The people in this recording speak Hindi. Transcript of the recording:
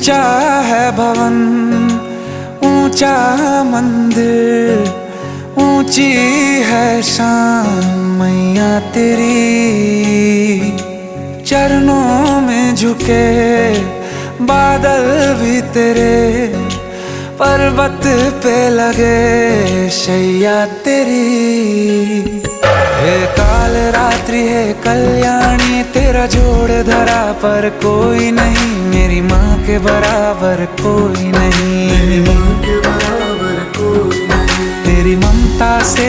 ऊंचा है भवन, ऊंचा मंदिर, ऊंची है शान मैया तेरी। चरणों में झुके बादल भी तेरे, पर्वत पे लगे शैया तेरी। हे काल रात्रि है कल्याणी, तेरा जोड़ धरा पर कोई नहीं, मेरी माँ के बराबर कोई नहीं, मेरी माँ के बराबर कोई नहीं। तेरी ममता से